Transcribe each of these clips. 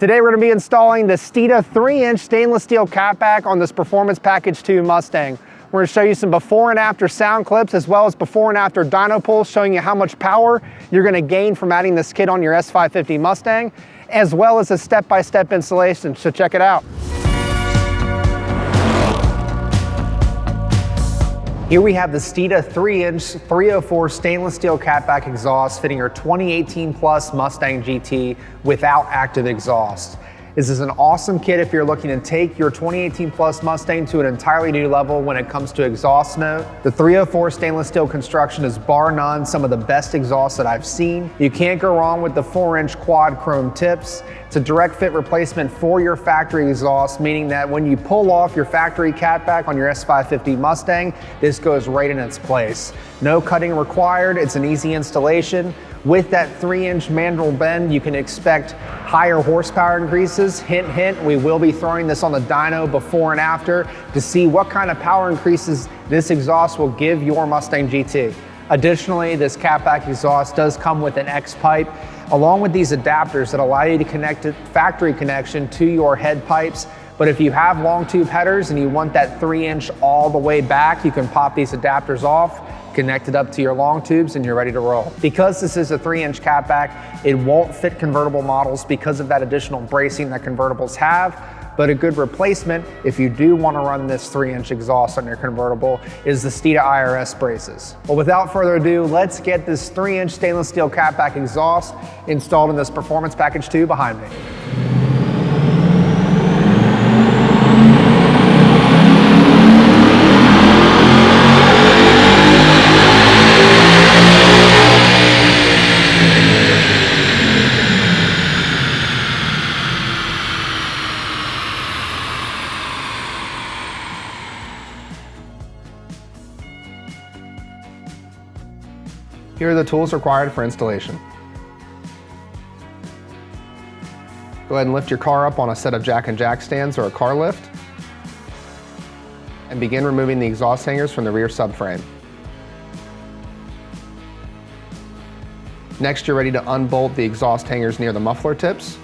Today we're going to be installing the Steeda 3-inch stainless steel catback on this Performance Package 2 Mustang. We're going to show you some before and after sound clips as well as before and after dyno pulls showing you how much power you're going to gain from adding this kit on your S550 Mustang, as well as a step-by-step installation, so check it out. Here we have the Steeda 3-inch 304 stainless steel catback exhaust fitting your 2018 Plus Mustang GT without active exhaust. This is an awesome kit if you're looking to take your 2018 Plus Mustang to an entirely new level when it comes to exhaust note. The 304 stainless steel construction is bar none some of the best exhausts that I've seen. You can't go wrong with the 4-inch quad chrome tips. It's a direct fit replacement for your factory exhaust, meaning that when you pull off your factory catback on your S550 Mustang, this goes right in its place. No cutting required, it's an easy installation. With that 3-inch mandrel bend, you can expect higher horsepower increases. Hint, hint, we will be throwing this on the dyno before and after to see what kind of power increases this exhaust will give your Mustang GT. Additionally, this catback exhaust does come with an X pipe, along with these adapters that allow you to connect a factory connection to your head pipes. But if you have long tube headers and you want that 3-inch all the way back, you can pop these adapters off, connect it up to your long tubes, and you're ready to roll. Because this is a 3-inch catback, it won't fit convertible models because of that additional bracing that convertibles have, but a good replacement if you do want to run this 3-inch exhaust on your convertible is the Steeda IRS braces. Well, without further ado, let's get this 3-inch stainless steel catback exhaust installed in this Performance Package 2 behind me. Here are the tools required for installation. Go ahead and lift your car up on a set of jack and jack stands or a car lift, and begin removing the exhaust hangers from the rear subframe. Next, you're ready to unbolt the exhaust hangers near the muffler tips.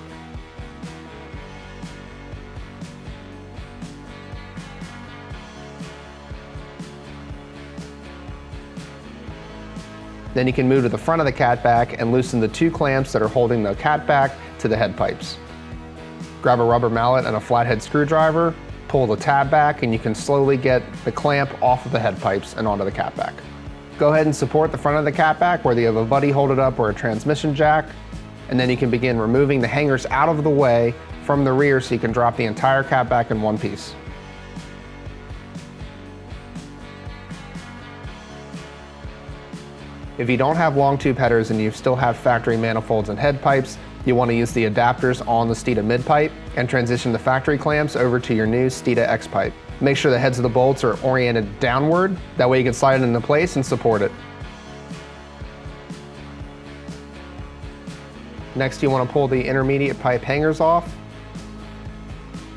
Then you can move to the front of the catback and loosen the 2 clamps that are holding the catback to the head pipes. Grab a rubber mallet and a flathead screwdriver, pull the tab back, and you can slowly get the clamp off of the head pipes and onto the catback. Go ahead and support the front of the catback, whether you have a buddy hold it up or a transmission jack, and then you can begin removing the hangers out of the way from the rear so you can drop the entire catback in one piece. If you don't have long tube headers and you still have factory manifolds and head pipes, you want to use the adapters on the Steeda mid pipe and transition the factory clamps over to your new Steeda X pipe. Make sure the heads of the bolts are oriented downward, that way you can slide it into place and support it. Next, you want to pull the intermediate pipe hangers off,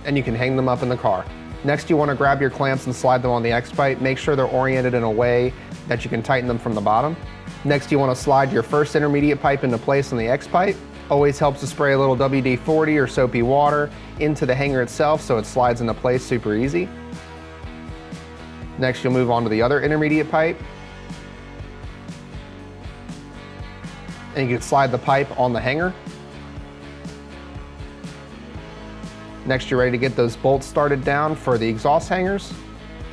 and you can hang them up in the car. Next, you want to grab your clamps and slide them on the X pipe. Make sure they're oriented in a way that you can tighten them from the bottom. Next, you want to slide your first intermediate pipe into place on the X pipe. Always helps to spray a little WD-40 or soapy water into the hanger itself so it slides into place super easy. Next, you'll move on to the other intermediate pipe. And you can slide the pipe on the hanger. Next, you're ready to get those bolts started down for the exhaust hangers.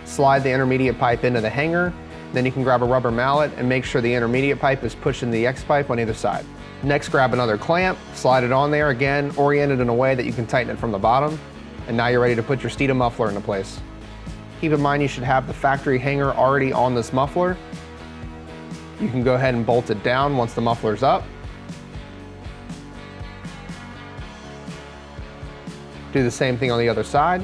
Slide the intermediate pipe into the hanger. Then you can grab a rubber mallet and make sure the intermediate pipe is pushing the X pipe on either side. Next, grab another clamp, slide it on there, again, oriented in a way that you can tighten it from the bottom. And now you're ready to put your Steeda muffler into place. Keep in mind you should have the factory hanger already on this muffler. You can go ahead and bolt it down once the muffler's up. Do the same thing on the other side.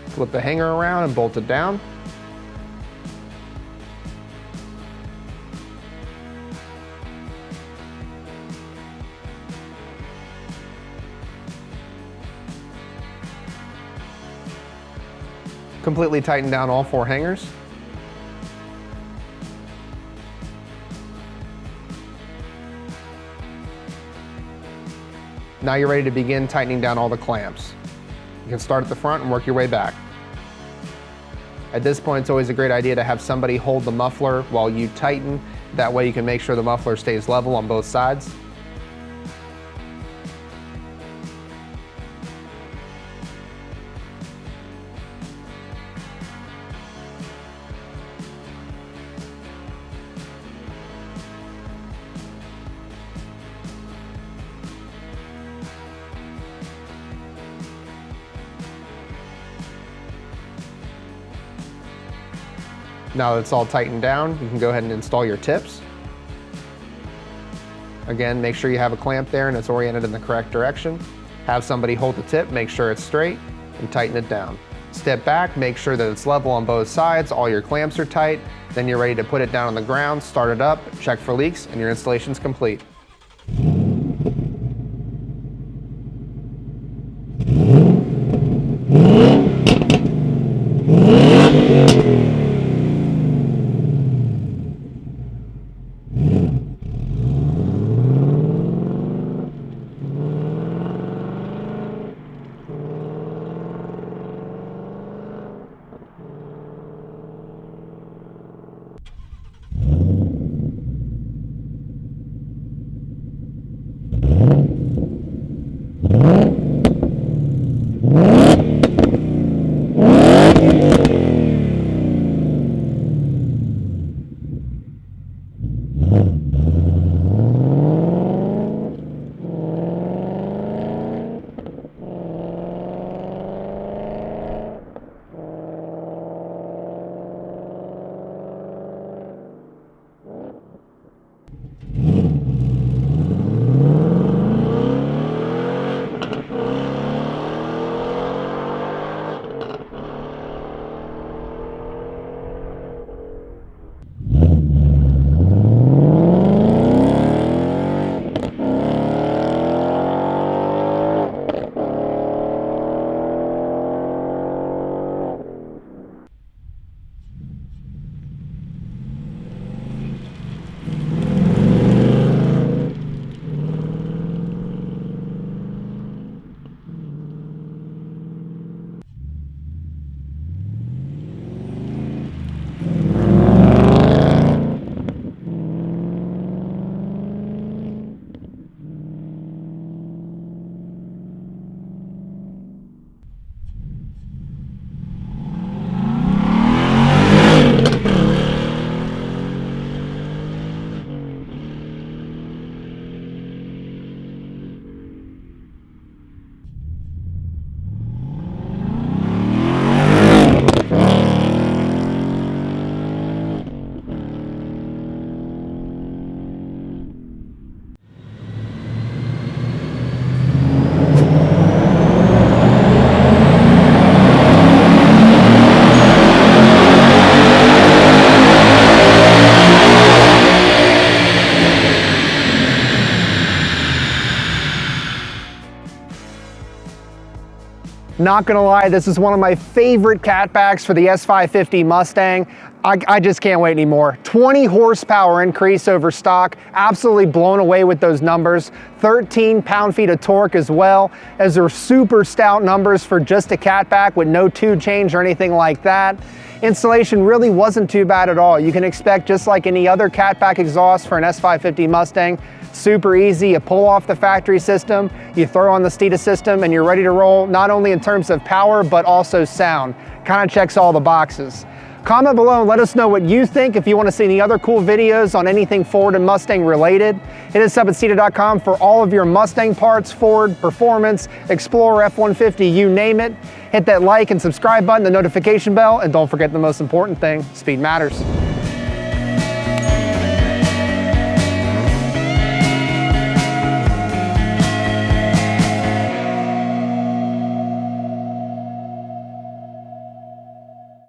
Flip the hanger around and bolt it down. Completely tighten down all 4 hangers. Now you're ready to begin tightening down all the clamps. You can start at the front and work your way back. At this point, it's always a great idea to have somebody hold the muffler while you tighten. That way you can make sure the muffler stays level on both sides. Now that it's all tightened down, you can go ahead and install your tips. Again, make sure you have a clamp there and it's oriented in the correct direction. Have somebody hold the tip, make sure it's straight, and tighten it down. Step back, make sure that it's level on both sides, all your clamps are tight, then you're ready to put it down on the ground, start it up, check for leaks, and your installation's complete. Not gonna lie, this is one of my favorite catbacks for the S550 Mustang. I just can't wait anymore. 20 horsepower increase over stock. Absolutely blown away with those numbers. 13 pound-feet of torque as well, as they're super stout numbers for just a catback with no tube change or anything like that. Installation really wasn't too bad at all. You can expect just like any other catback exhaust for an S550 Mustang. Super easy, you pull off the factory system, you throw on the Steeda system, and you're ready to roll, not only in terms of power, but also sound. Kind of checks all the boxes. Comment below and let us know what you think. If you want to see any other cool videos on anything Ford and Mustang related, hit us up at Steeda.com for all of your Mustang parts, Ford, Performance, Explorer, F-150, you name it. Hit that like and subscribe button, the notification bell, and don't forget the most important thing, speed matters.